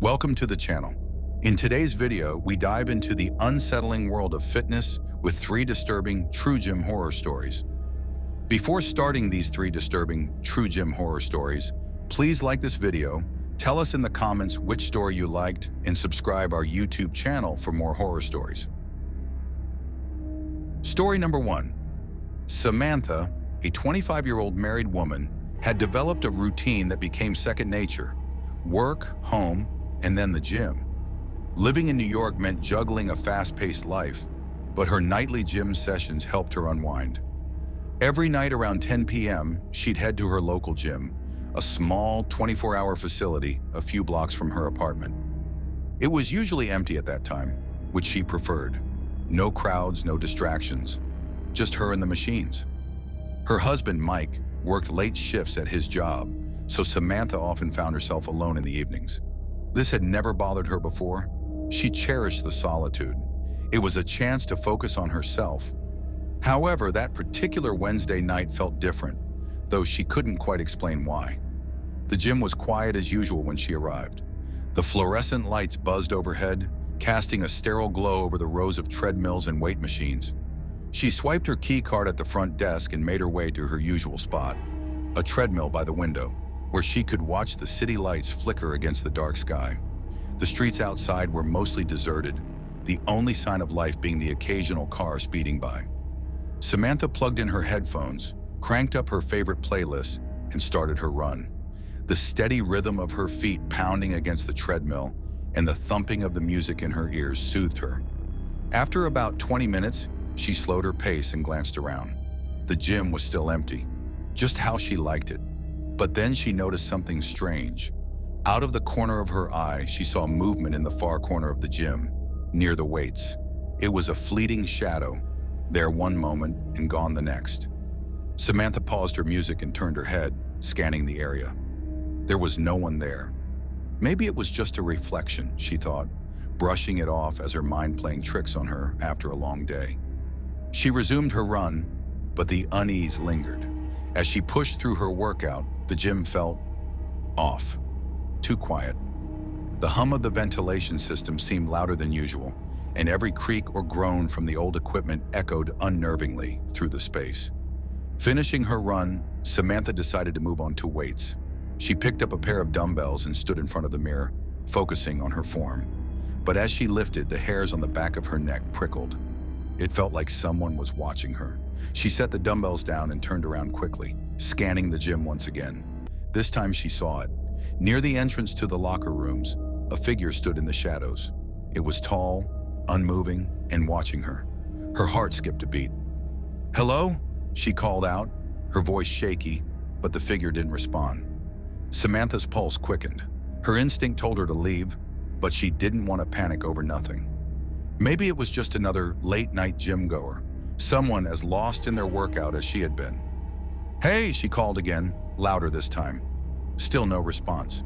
Welcome to the channel. In today's video, we dive into the unsettling world of fitness with 3 disturbing true gym horror stories. Before starting these 3 disturbing true gym horror stories, please like this video, tell us in the comments which story you liked, and subscribe our YouTube channel for more horror stories. Story number 1. Samantha, a 25-year-old married woman, had developed a routine that became second nature: work, home, and then the gym. Living in New York meant juggling a fast-paced life, but her nightly gym sessions helped her unwind. Every night around 10 p.m., she'd head to her local gym, a small 24-hour facility a few blocks from her apartment. It was usually empty at that time, which she preferred. No crowds, no distractions, just her and the machines. Her husband, Mike, worked late shifts at his job, so Samantha often found herself alone in the evenings. This had never bothered her before. She cherished the solitude. It was a chance to focus on herself. However, that particular Wednesday night felt different, though she couldn't quite explain why. The gym was quiet as usual when she arrived. The fluorescent lights buzzed overhead, casting a sterile glow over the rows of treadmills and weight machines. She swiped her key card at the front desk and made her way to her usual spot, a treadmill by the window, where she could watch the city lights flicker against the dark sky. The streets outside were mostly deserted, the only sign of life being the occasional car speeding by. Samantha plugged in her headphones, cranked up her favorite playlist, and started her run. The steady rhythm of her feet pounding against the treadmill and the thumping of the music in her ears soothed her. After about 20 minutes, she slowed her pace and glanced around. The gym was still empty, just how she liked it. But then she noticed something strange. Out of the corner of her eye, she saw movement in the far corner of the gym, near the weights. It was a fleeting shadow, there one moment and gone the next. Samantha paused her music and turned her head, scanning the area. There was no one there. Maybe it was just a reflection, she thought, brushing it off as her mind playing tricks on her after a long day. She resumed her run, but the unease lingered. As she pushed through her workout, the gym felt off, too quiet. The hum of the ventilation system seemed louder than usual, and every creak or groan from the old equipment echoed unnervingly through the space. Finishing her run, Samantha decided to move on to weights. She picked up a pair of dumbbells and stood in front of the mirror, focusing on her form. But as she lifted, the hairs on the back of her neck prickled. It felt like someone was watching her. She set the dumbbells down and turned around quickly, scanning the gym once again. This time she saw it. Near the entrance to the locker rooms, a figure stood in the shadows. It was tall, unmoving, and watching her. Her heart skipped a beat. "Hello?" she called out, her voice shaky, but the figure didn't respond. Samantha's pulse quickened. Her instinct told her to leave, but she didn't want to panic over nothing. Maybe it was just another late-night gym goer, someone as lost in their workout as she had been. "Hey," she called again, louder this time. Still no response.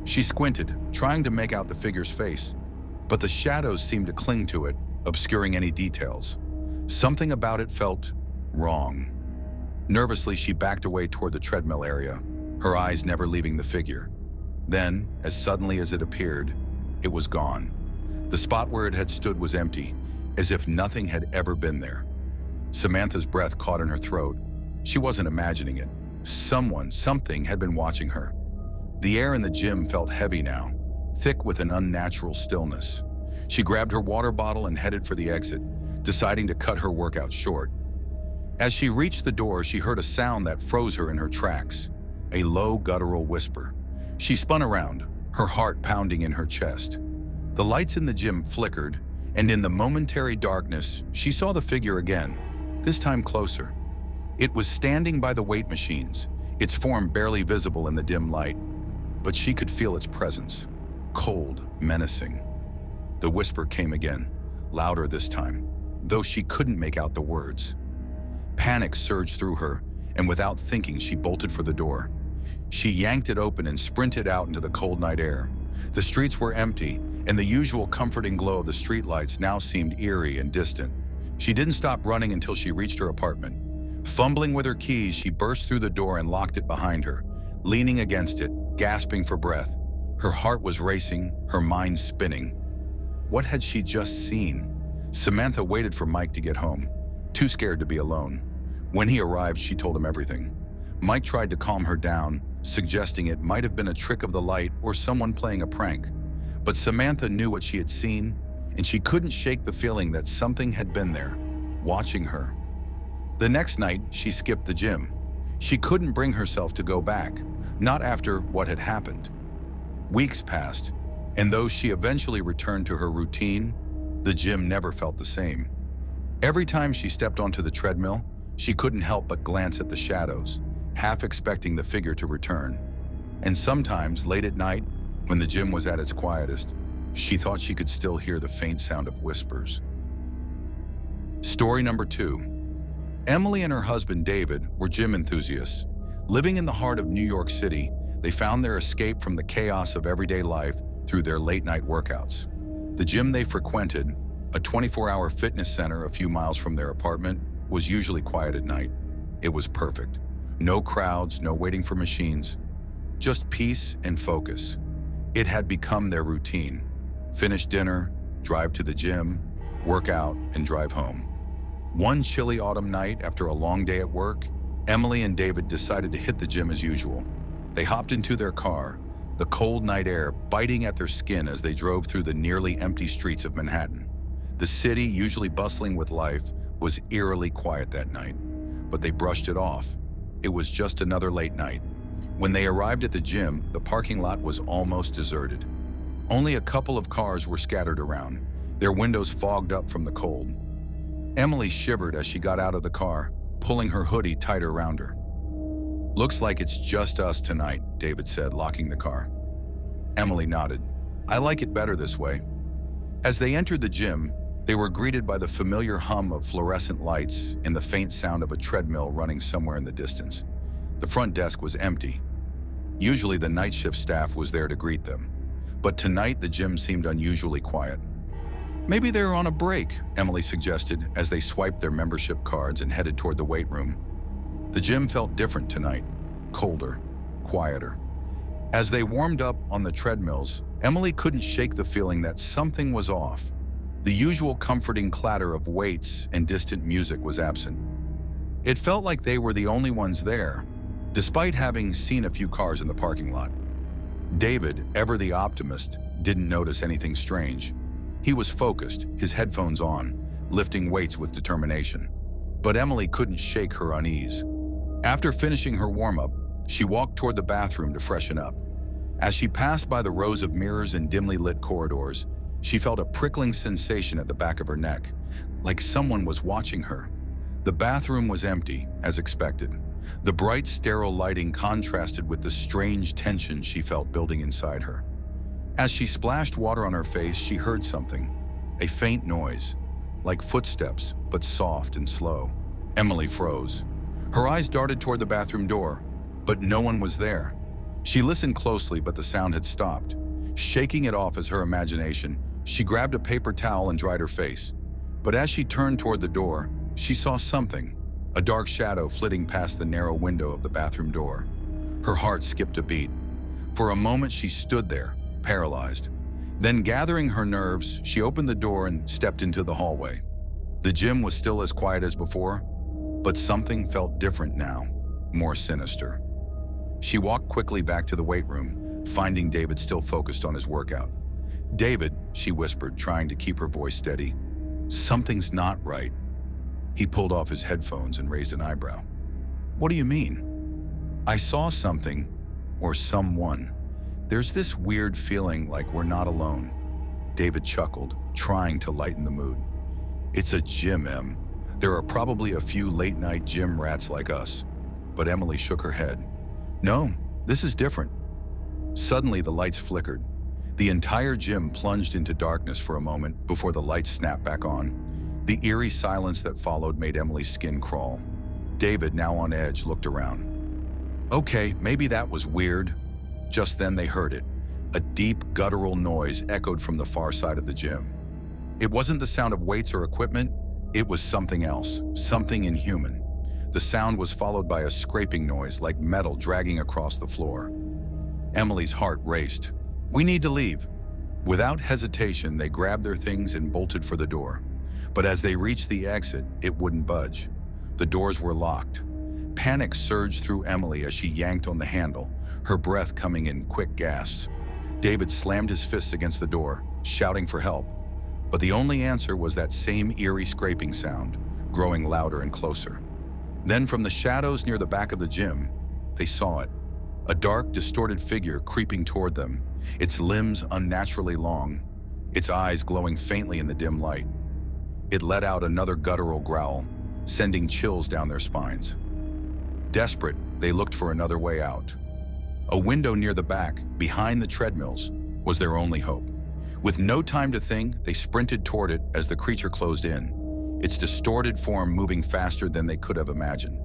She squinted, trying to make out the figure's face, but the shadows seemed to cling to it, obscuring any details. Something about it felt wrong. Nervously, she backed away toward the treadmill area, her eyes never leaving the figure. Then, as suddenly as it appeared, it was gone. The spot where it had stood was empty, as if nothing had ever been there. Samantha's breath caught in her throat. She wasn't imagining it. Something had been watching her. The air in the gym felt heavy now, thick with an unnatural stillness. She grabbed her water bottle and headed for the exit, deciding to cut her workout short. As she reached the door, she heard a sound that froze her in her tracks, a low guttural whisper. She spun around, her heart pounding in her chest. The lights in the gym flickered, and in the momentary darkness, she saw the figure again, this time closer. It was standing by the weight machines, its form barely visible in the dim light, but she could feel its presence, cold, menacing. The whisper came again, louder this time, though she couldn't make out the words. Panic surged through her, and without thinking, she bolted for the door. She yanked it open and sprinted out into the cold night air. The streets were empty, and the usual comforting glow of the streetlights now seemed eerie and distant. She didn't stop running until she reached her apartment. Fumbling with her keys, she burst through the door and locked it behind her. Leaning against it, gasping for breath, Her heart was racing, her mind spinning. What had she just seen? Samantha waited for Mike to get home, too scared to be alone. When he arrived, she told him everything. Mike tried to calm her down, suggesting it might have been a trick of the light or someone playing a prank. But Samantha knew what she had seen, and she couldn't shake the feeling that something had been there, watching her. The next night, she skipped the gym. She couldn't bring herself to go back, not after what had happened. Weeks passed, and though she eventually returned to her routine, the gym never felt the same. Every time she stepped onto the treadmill, she couldn't help but glance at the shadows, half expecting the figure to return. And sometimes, late at night, when the gym was at its quietest, she thought she could still hear the faint sound of whispers. Story number 2. Emily and her husband David were gym enthusiasts. Living in the heart of New York City, they found their escape from the chaos of everyday life through their late-night workouts. The gym they frequented, a 24-hour fitness center a few miles from their apartment, was usually quiet at night. It was perfect. No crowds, no waiting for machines, just peace and focus. It had become their routine. Finish dinner, drive to the gym, work out, and drive home. One chilly autumn night after a long day at work, Emily and David decided to hit the gym as usual. They hopped into their car, the cold night air biting at their skin as they drove through the nearly empty streets of Manhattan. The city, usually bustling with life, was eerily quiet that night, but they brushed it off. It was just another late night. When they arrived at the gym, the parking lot was almost deserted. Only a couple of cars were scattered around, their windows fogged up from the cold. Emily shivered as she got out of the car, pulling her hoodie tighter around her. "Looks like it's just us tonight," David said, locking the car. Emily nodded. "I like it better this way." As they entered the gym, they were greeted by the familiar hum of fluorescent lights and the faint sound of a treadmill running somewhere in the distance. The front desk was empty. Usually the night shift staff was there to greet them, but tonight the gym seemed unusually quiet. "Maybe they're on a break," Emily suggested as they swiped their membership cards and headed toward the weight room. The gym felt different tonight, colder, quieter. As they warmed up on the treadmills, Emily couldn't shake the feeling that something was off. The usual comforting clatter of weights and distant music was absent. It felt like they were the only ones there, despite having seen a few cars in the parking lot. David, ever the optimist, didn't notice anything strange. He was focused, his headphones on, lifting weights with determination. But Emily couldn't shake her unease. After finishing her warm-up, she walked toward the bathroom to freshen up. As she passed by the rows of mirrors and dimly lit corridors, she felt a prickling sensation at the back of her neck, like someone was watching her. The bathroom was empty, as expected. The bright, sterile lighting contrasted with the strange tension she felt building inside her. As she splashed water on her face, she heard something, a faint noise, like footsteps, but soft and slow. Emily froze. Her eyes darted toward the bathroom door, but no one was there. She listened closely, but the sound had stopped. Shaking it off as her imagination, she grabbed a paper towel and dried her face. But as she turned toward the door, she saw something, a dark shadow flitting past the narrow window of the bathroom door. Her heart skipped a beat. For a moment, she stood there, paralyzed. Then, gathering her nerves, she opened the door and stepped into the hallway. The gym was still as quiet as before, but something felt different now, more sinister. She walked quickly back to the weight room, finding David still focused on his workout. "David," she whispered, trying to keep her voice steady, "something's not right." He pulled off his headphones and raised an eyebrow. "What do you mean?" "I saw something, or someone. There's this weird feeling like we're not alone." David chuckled, trying to lighten the mood. "It's a gym, Em. There are probably a few late-night gym rats like us." But Emily shook her head. "No, this is different." Suddenly, the lights flickered. The entire gym plunged into darkness for a moment before the lights snapped back on. The eerie silence that followed made Emily's skin crawl. David, now on edge, looked around. "Okay, maybe that was weird." Just then they heard it. A deep, guttural noise echoed from the far side of the gym. It wasn't the sound of weights or equipment. It was something else, something inhuman. The sound was followed by a scraping noise like metal dragging across the floor. Emily's heart raced. "We need to leave." Without hesitation, they grabbed their things and bolted for the door. But as they reached the exit, it wouldn't budge. The doors were locked. Panic surged through Emily as she yanked on the handle, her breath coming in quick gasps. David slammed his fists against the door, shouting for help. But the only answer was that same eerie scraping sound, growing louder and closer. Then from the shadows near the back of the gym, they saw it. A dark, distorted figure creeping toward them, its limbs unnaturally long, its eyes glowing faintly in the dim light. It let out another guttural growl, sending chills down their spines. Desperate, they looked for another way out. A window near the back, behind the treadmills, was their only hope. With no time to think, they sprinted toward it as the creature closed in, its distorted form moving faster than they could have imagined.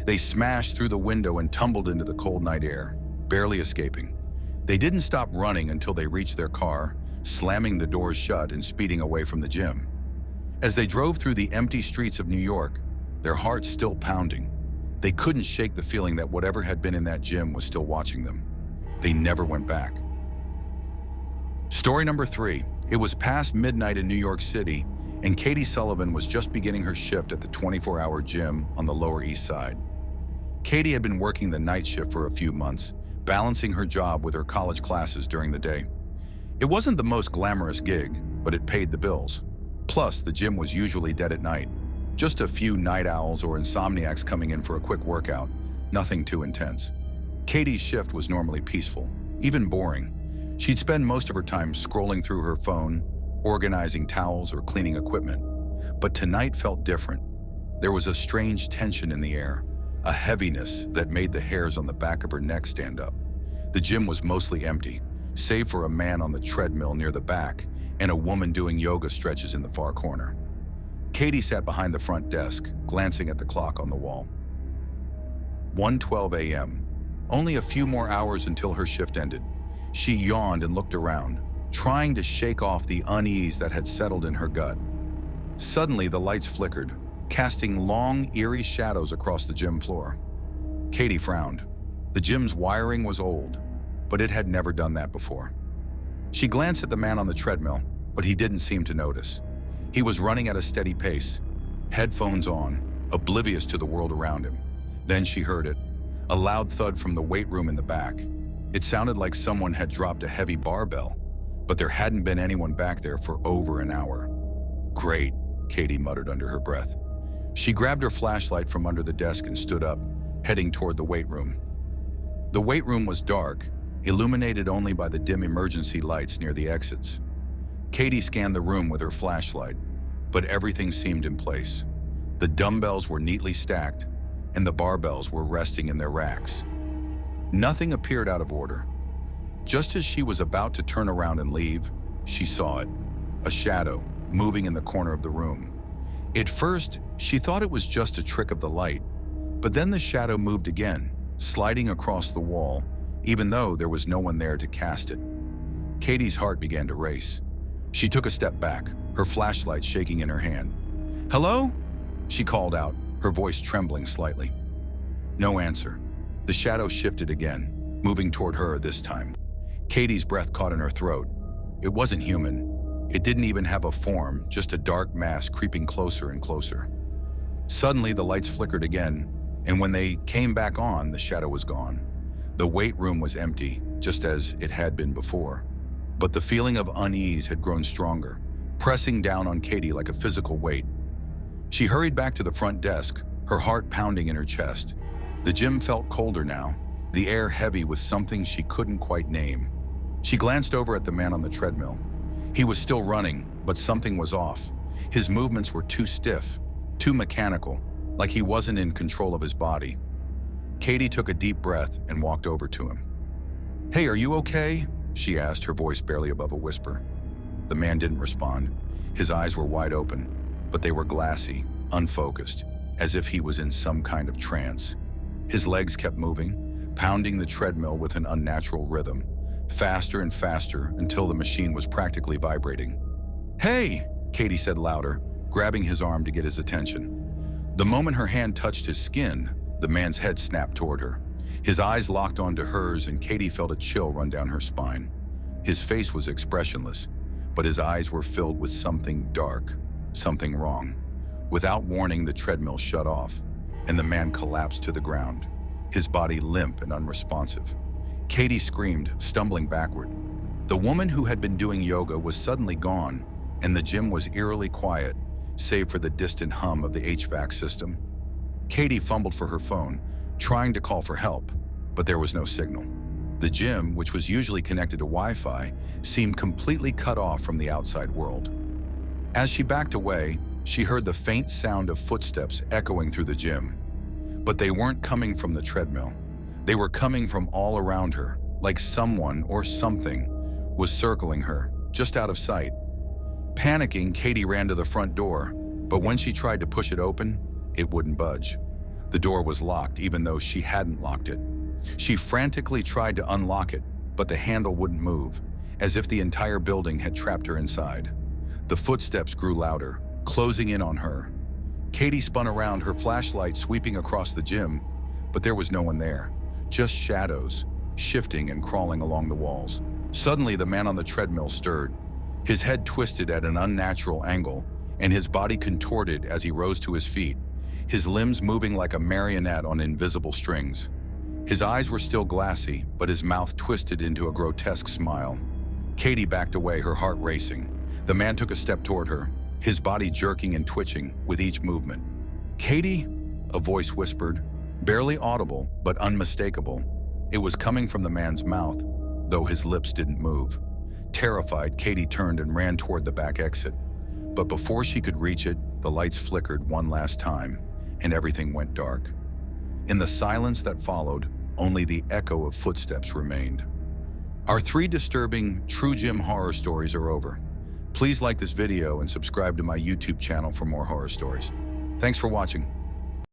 They smashed through the window and tumbled into the cold night air, barely escaping. They didn't stop running until they reached their car, slamming the doors shut and speeding away from the gym. As they drove through the empty streets of New York, their hearts still pounding, they couldn't shake the feeling that whatever had been in that gym was still watching them. They never went back. Story number 3. It was past midnight in New York City, and Katie Sullivan was just beginning her shift at the 24-hour gym on the Lower East Side. Katie had been working the night shift for a few months, balancing her job with her college classes during the day. It wasn't the most glamorous gig, but it paid the bills. Plus, the gym was usually dead at night. Just a few night owls or insomniacs coming in for a quick workout, nothing too intense. Katie's shift was normally peaceful, even boring. She'd spend most of her time scrolling through her phone, organizing towels or cleaning equipment. But tonight felt different. There was a strange tension in the air, a heaviness that made the hairs on the back of her neck stand up. The gym was mostly empty, save for a man on the treadmill near the back and a woman doing yoga stretches in the far corner. Katie sat behind the front desk, glancing at the clock on the wall. 1:12 a.m. Only a few more hours until her shift ended. She yawned and looked around, trying to shake off the unease that had settled in her gut. Suddenly, the lights flickered, casting long, eerie shadows across the gym floor. Katie frowned. The gym's wiring was old, but it had never done that before. She glanced at the man on the treadmill, but he didn't seem to notice. He was running at a steady pace, headphones on, oblivious to the world around him. Then she heard it, a loud thud from the weight room in the back. It sounded like someone had dropped a heavy barbell, but there hadn't been anyone back there for over an hour. "Great," Katie muttered under her breath. She grabbed her flashlight from under the desk and stood up, heading toward the weight room. The weight room was dark, illuminated only by the dim emergency lights near the exits. Katie scanned the room with her flashlight, but everything seemed in place. The dumbbells were neatly stacked, and the barbells were resting in their racks. Nothing appeared out of order. Just as she was about to turn around and leave, she saw it, a shadow moving in the corner of the room. At first, she thought it was just a trick of the light, but then the shadow moved again, sliding across the wall, even though there was no one there to cast it. Katie's heart began to race. She took a step back, her flashlight shaking in her hand. "Hello?" she called out, her voice trembling slightly. No answer. The shadow shifted again, moving toward her this time. Katie's breath caught in her throat. It wasn't human. It didn't even have a form, just a dark mass creeping closer and closer. Suddenly, the lights flickered again, and when they came back on, the shadow was gone. The weight room was empty, just as it had been before. But the feeling of unease had grown stronger, pressing down on Katie like a physical weight. She hurried back to the front desk, her heart pounding in her chest. The gym felt colder now, the air heavy with something she couldn't quite name. She glanced over at the man on the treadmill. He was still running, but something was off. His movements were too stiff, too mechanical, like he wasn't in control of his body. Katie took a deep breath and walked over to him. "Hey, are you okay?" she asked, her voice barely above a whisper. The man didn't respond. His eyes were wide open, but they were glassy, unfocused, as if he was in some kind of trance. His legs kept moving, pounding the treadmill with an unnatural rhythm, faster and faster until the machine was practically vibrating. "Hey!" Katie said louder, grabbing his arm to get his attention. The moment her hand touched his skin, the man's head snapped toward her. His eyes locked onto hers, and Katie felt a chill run down her spine. His face was expressionless, but his eyes were filled with something dark, something wrong. Without warning, the treadmill shut off, and the man collapsed to the ground, his body limp and unresponsive. Katie screamed, stumbling backward. The woman who had been doing yoga was suddenly gone, and the gym was eerily quiet, save for the distant hum of the HVAC system. Katie fumbled for her phone, trying to call for help, but there was no signal. The gym, which was usually connected to Wi-Fi, seemed completely cut off from the outside world. As she backed away, she heard the faint sound of footsteps echoing through the gym. But they weren't coming from the treadmill. They were coming from all around her, like someone or something was circling her, just out of sight. Panicking, Katie ran to the front door, but when she tried to push it open, it wouldn't budge. The door was locked, even though she hadn't locked it. She frantically tried to unlock it, but the handle wouldn't move, as if the entire building had trapped her inside. The footsteps grew louder, closing in on her. Katie spun around, her flashlight sweeping across the gym, but there was no one there, just shadows, shifting and crawling along the walls. Suddenly, the man on the treadmill stirred. His head twisted at an unnatural angle, and his body contorted as he rose to his feet, his limbs moving like a marionette on invisible strings. His eyes were still glassy, but his mouth twisted into a grotesque smile. Katie backed away, her heart racing. The man took a step toward her, his body jerking and twitching with each movement. "Katie?" a voice whispered, barely audible but unmistakable. It was coming from the man's mouth, though his lips didn't move. Terrified, Katie turned and ran toward the back exit. But before she could reach it, the lights flickered one last time, and everything went dark. In the silence that followed, only the echo of footsteps remained. Our 3 disturbing true gym horror stories are over. Please like this video and subscribe to my YouTube channel for more horror stories. Thanks for watching.